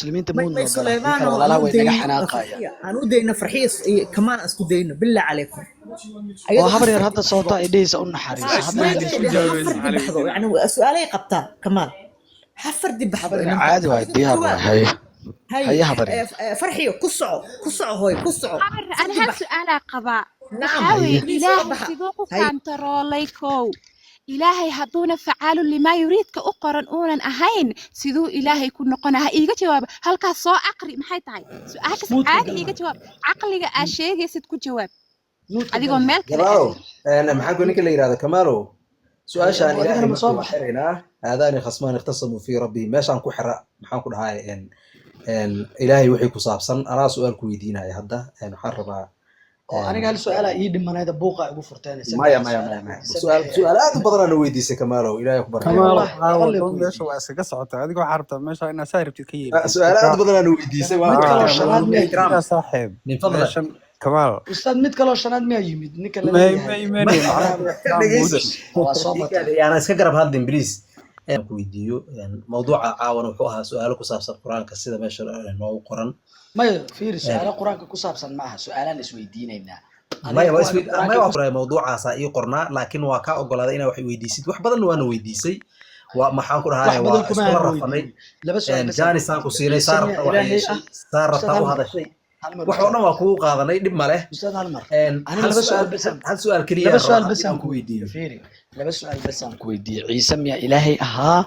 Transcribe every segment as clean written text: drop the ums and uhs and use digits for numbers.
مسلمين ما تمون ما وقلا سليمان يمكن والله أنا وين نجح ودينا حناقايا أنا ودينا فرحيص كمان أسكو دينا بالله عليكم أيضا وهبر ير حفرتي هذا صوتا إيديس أون حريص هذا ما هدي ما سودا حفرتي بحضو يعني سؤالي قبطان كمان حفرتي بحضو هبر إن أنت عادي وايد ديار واي جواب هي هبر ير فرحيو كسعو هوي كسعو habar أنا فردي هل بح سؤال قبا نعم وحاوي بليز إلهي بحا سيدوكو هاي كانتروليكو إلهي هدونا فعال لما يريد كأقرن أونا أهين سيدو إلهي يكون نقنا إيجا جواب هل كصو عقلي محي تعي سؤال موت عادي كجلنا إيجا جواب عقلي أشياء يسد كو جواب موت أديكو كجلنا مالك جماعو الأدي أنا محاكو نيك اللي يراد كمالو سؤال شان أبو أديك إلهي أنا مركو مصابح حرنا هذان خصمان اختصموا في ربي ماشان كو حرا محاكو هاي إن إلهي وحي كصابسن أنا سؤال كويدينا يا هدا إن حربا أنا قال سؤال إيد من هذا بوقع أبو فرتاني ما سؤال هذا بدنا نويدي كمالو إلهي أكبر أي كمال والله waxaa يغلي wadon meesha كويدي waa isaga socota adigoo xarabta meesha inaad saa rabtid ka yeeltid سؤال هذا بدنا نويدي كان وانا ميد كلو احترام شناد والله ميا احترام yaa يميد saaxiib من فضلك meeshan kamaal أستاذ ميد كلو شناد ميا يميد نيكا ma للي ma هاي imanay macnaha ixtiraam mudan waa soo batay يعني اسكا قرب هذا بليز كويديو يعني موضوع عاون وحوها سؤال ku saabsan quraanka sida meesha noogu qoran maya fiiri su'aalo quraanka ku saabsan maaha su'aalaan isweydiinaynaa maya adiga waa kuwan isweyd quraanka maya ku waa mawduucaas ii qornaa laakiin waa ka ogolaaday inaa wax weydiisid wax badan waana weydiisay waa maxaan ku wax dhahay badan waa kuma iskula aan rafanay weydiinin laba su'aal bas aan jaanis aan ku weydiiyey siinay ciise miya saarabta wax ilaahay yeeshay ah saarabta ustaad u hal mar hadashay ustaad wax oo hal dhan waa kugu qaadanay dhib ma leh ustaad hal mar ani hal laba su'aal su'aal bas aan hal su'aal kaliya laba su'aal rabaa bas aan inaan ku ku weydiiyo fiiri laba su'aal bas aan ku weydiiyey ciise miya ilaahay ahaa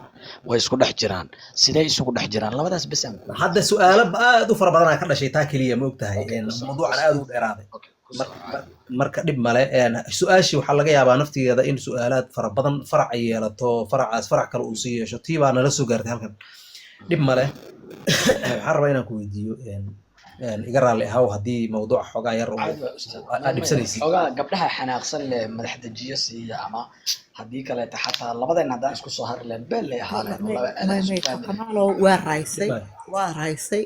way isku dhex jiraan sidee isugu dhex jiraan labadaas bas aan ku weydiiyey hadda su'aalo aad u fara badan aan ka dhashay taa kaliya ma ogtahay okay ku soco mawduucan aad ugu dheeraaday okay ku soco caadi marka dhib male su-aashii waxaa laga yaabaa naftigeeda in su-aalaad fara badan farac ay yeelato faracaas farac kale uu sii yeesho tii baa nala soo gaartay halkan dhib male waxaan rabaa inaan ku weydiiyo iga raalli ahow haddii mawduuca xoogaa yar caadi waa ustaad aad maya dhibsanaysid xoogaa gabdhaha xanaaqsan leh madax dejiyo siiya ama haddii kaleeta xataa labadeenna haddaan isku soo hari lahayn beel lay ahaadeen oo laba aadaan isu fahmi lahayn كمالو ورايسي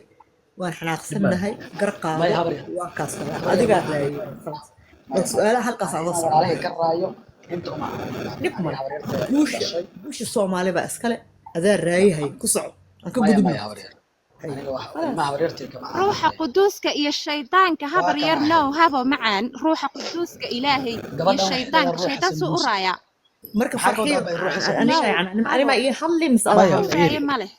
وان حناقصناهي maya قرقاده habar yar وان كاسدا adiga maya سؤال halkaas aan anina soo walaalahay ka raayo inta uma dhib aniga male habar yarteeda guusha dhashay guusha Soomaali ba iskale adaa raayahay ku soco aan ka maya gudubno maya habar yar aniga wax خلاص ilmaha habar yarteeda kama aan روح hadlayo قدوسك يا الشيطان كهبر waa kana يرنو ahay هبو معان روح قدوسك إلهي يا gabadhan waxay الشيطان leedahay ruuxa كشيطان سوء sambuuska رايا marka maxaa ka farxiyo wadaa bay ruuxa aniga sambuuska no yani ma هبو ii hadli mis adaa maya هبو hadlay رايا fiiri ماله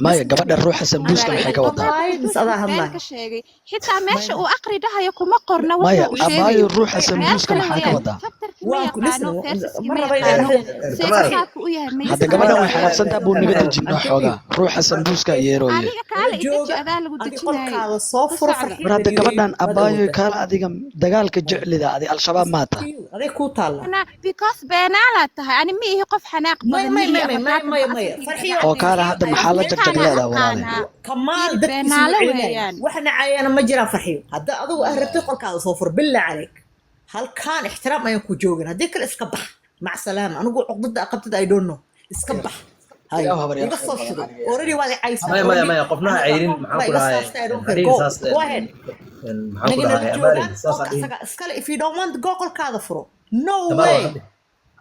maya بس gabadha ruuxa sambuuska أبا maxay ka wadaa والله أباي mis قدوسك adaa بين hadlay كشيغي حتى ماشي ما وأقري ده يكون قرنا maya وحو abaayo شيغي ruuxa ميل sambuuska كلا maxaa ka ويان wadaa شابترك ما waan ku يقانو listen فيرسسك mar ما raba يقانو inaan سيكا kamaal ساكو وياه ما hadda يسمعنا gabadhan way kamaal xanaaqsantaa buu naga dejinno I'm telling xoogaa you ruuxa sambuuska yeerooye adiga kaale idinji jooga adaa lagu adi dejinayay qolkaada soo ku furo socda farxiyo war hadda dhaliilay gabadhan waad abaayo awoodaa kaala adiga dagaalka jeclida adi al-shabaab maata aday kuu taalla أنا because بينالة تهي أنا مي قف حناق may بدن may مي may may may أفكار may بأصل may كذا farxiyo oo قاعدين kaala hadda maxaa la farxiyo jagtag أنا leedaha walaale أقانا kamaal فيري dadkiisa بينالة u celinaya ويان waxna caayana ma jiraan farxiyo hadda adigu aad rabtay qolkaada soo fur bilaa calayk halkaan ixtiraam ayaan ku joogin haddii kale iska bax mac salaama anigu cuqdada qabtida I don't know iska bax hay ilaahu habar yar iga khayr soo badan shido aniga already waad i caysaa maya maya already maya qofnaha aniga cayrin qolka maxaan baa ku iga dhahay saastay I don't care hadhihin go saas go ahead maxaan ku anigana dhahay la amaalin joogaan saas qolka hadhihin isaga iskale if you don't want go qolkaada furo no kamaal way waa hadhi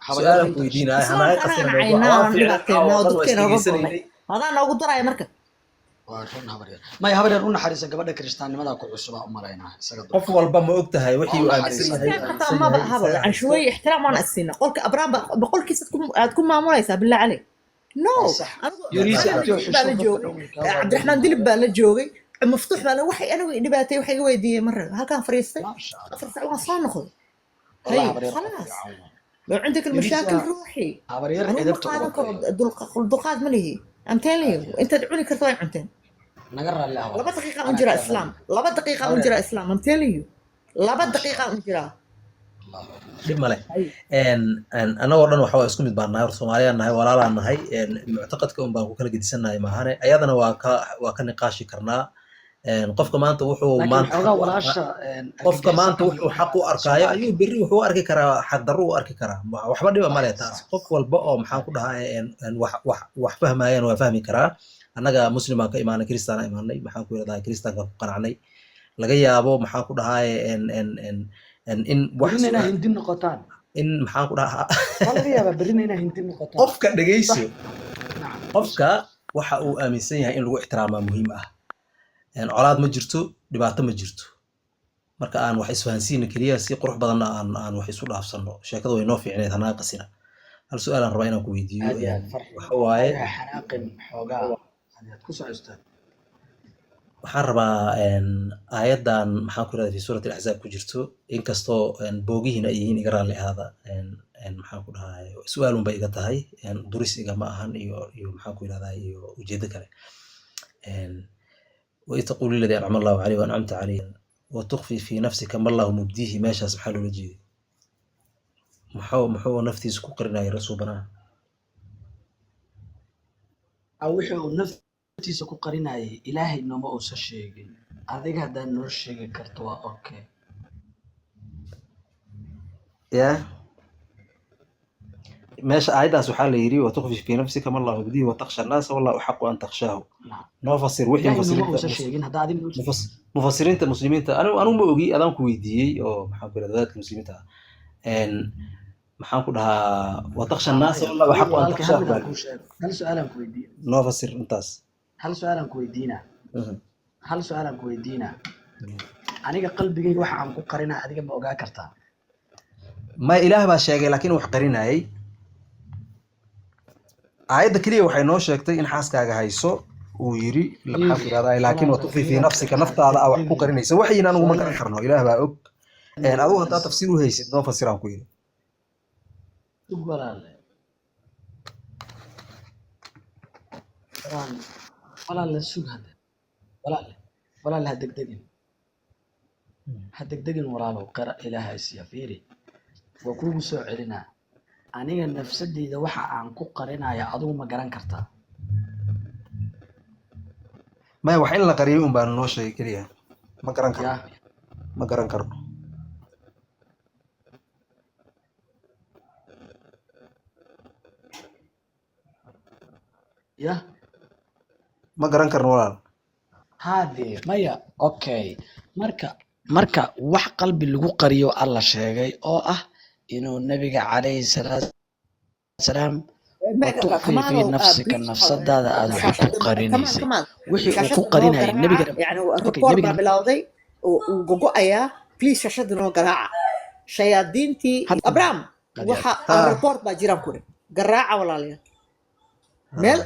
habar yar su-aalan ku runta weydiinaya islaamka hanaga qasina anaga mawduuca nacaynaa waa aan fiicnay dhibaateenaa oo oo dhan waa dadkeena oga go'nay isdhegeysanaynay adaa noogu daraya marka waa run habar yar maya habar yar u naxariisa gabadha kiristaannimada ku cusubaa u malaynaa isaga qof dulqaad walba ma og tahay waa wixii u uu aaminsan naxariisan yahay حتى aaminsan ما yahay بقى هبل isaga عن haysto شوي احترام وانا اسينا قولك ابرام بقول كيس تكون معموله يا بالله عليك waa نو sax انا yuriisi انا abtiyo دلب xisho بالي qofka جوغي dhowrka waa عبد الرحمن leeyahay دلب بالي جوغي مفتوح بالي وحي انا دباتي وحي ويدي مره هل كان فريستي ما sha allah افر ساعه صار ناخذ والله هي habar yar qof خلاص fiican waa لو عندك المشاكل yuriisiga روحي habar yar انا ما edebta uga قادم dayo دلقات من هي ام تيلينج aad iyo انت تدعوني كرتوين عمتين naga raalli ah لبا walaal دقيقه anaa انجرا kaa raalli اسلام لبا دقيقه habar انجرا اسلام ام تيلينج لبا ما sha دقيقه allah انجرا allahu akbar dhib male هي annagoo dhan waxa waa isku mid baan nahay hor soomaaliyaan nahay walaalaan nahay muctaqadka un baan ku kala gedisannahay maahane ayadana waa ka niqaashi karnaa qofka maanta wuxuu laakiin maanta xoogaa xaq u arkaa walaasha qofka maanta argagixisada wuxuu xaq u iyo arkaayo soomaaliya ayuu berri wuxuu u arki karaa xaqdarro u arki karaa waxba dhiba male sax taas sax qof walba oo maxaan ku dhahaa wax fahmayaan waa fahmi karaa annaga muslim baan ka imaanay kristaan aan imaanay maxaan ku yidhahdaa kristaanka ku qanacnay laga yaabo maxaan ku dhahaa in wax berrina inaa hindi noqotaan in maxaan ku dhahaa waa laga yaabaa berrina inaa hindi noqotaan qofka sax dhegeyso nacam qofka waxa uu aaminsan yahay in lagu ixtiraamaa muhiim ah colaad ma jirto dhibaato ma jirto marka aan wax isfahansiina keliya si qurux badanna aan wax isu dhaafsano sheekadu way noo fiicneed hanaa qasina hal su'aal aan rabaa inaan ku weydiiyo aad iyo aad farxi waxa waaye xanaaqin xoogaa aad ku socostaa waxaan rabaa aayaddan maxaan ku irahdaa fi suurati al-axzaab ku jirto inkastoo boogihiina ay yihiin iga raalli ahaada maxaan ku dhahay su'aal unbay iga tahay duris igama ahan iyo maxaan ku irahdaa iyo ujeedo kale وإذ تقول الذي أنعم الله عليه وأنعمت عليه وتخفي في نفسك ما الله مبديه ماشى سبحانه وجهه محو نفتي سكوكرنا يا رسول بنا أو وحو naftiisa ku qarinayay ilaahay nooma uusan sheegin adiga haddaan noo sheegi karto waa okay يا ماشي آيداس waxaa la yiri وتخفي في نفسك ما الله مبديه وتخشى الناس والله أحق أن تخشاه noo fasir wixii ilaahay nooma uusan sheegin hadda adiga mufasiriinta muslimiinta anu ma ogi adaan ku weydiiyey oo maxaan ku irahdaa dadka muslimiinta maxaan ku dhahaa وتخشى الناس والله أحق أن تخشاه hal su'aalan ku weydiin noo fasir intaas hal su'aalan ku weydiinaa aniga qalbigayga waxa aan ku qarinaa adiga ma ogaa kartaa ما إله baa sheegay laakiin wax qarinayay aayadda kaliya waxay noo sheegtay in xaaskaaga hayso uu yiri maxaan ku irahdaa laakiin وتخفي في نفسك naftaada wax ku qarinaysa waxayna anigu ma garan karno ilaah baa og adigu haddaa tafsiir u haysid noo fasiraan ku yiri walaal sug hada walaal ha degdegin walaalow qara ilaahay siya fiiri waa kuugu soo celinaa aniga nafsadeyda waxa aan ku qarinaya adigu ma garan kartaa maya wax in la qariyay un baan noo sheegay keliya ma garan karno ya ma garan karno walaal haadee maya okay marka wax qalbi lagu qariyo alla sheegay oo ah inuu nabiga calayhi salaatu wasalaam وتخفي في نفسك nafsadaada aad wax ku qarinaysay wixii uu ku qarinayay nabiga يعني الريبورت baa bilowday uu gogo'ayaa please shashada noo garaaca shayaadiintii abraham waxa report baa jiraan ku garaaca walaalayaal meel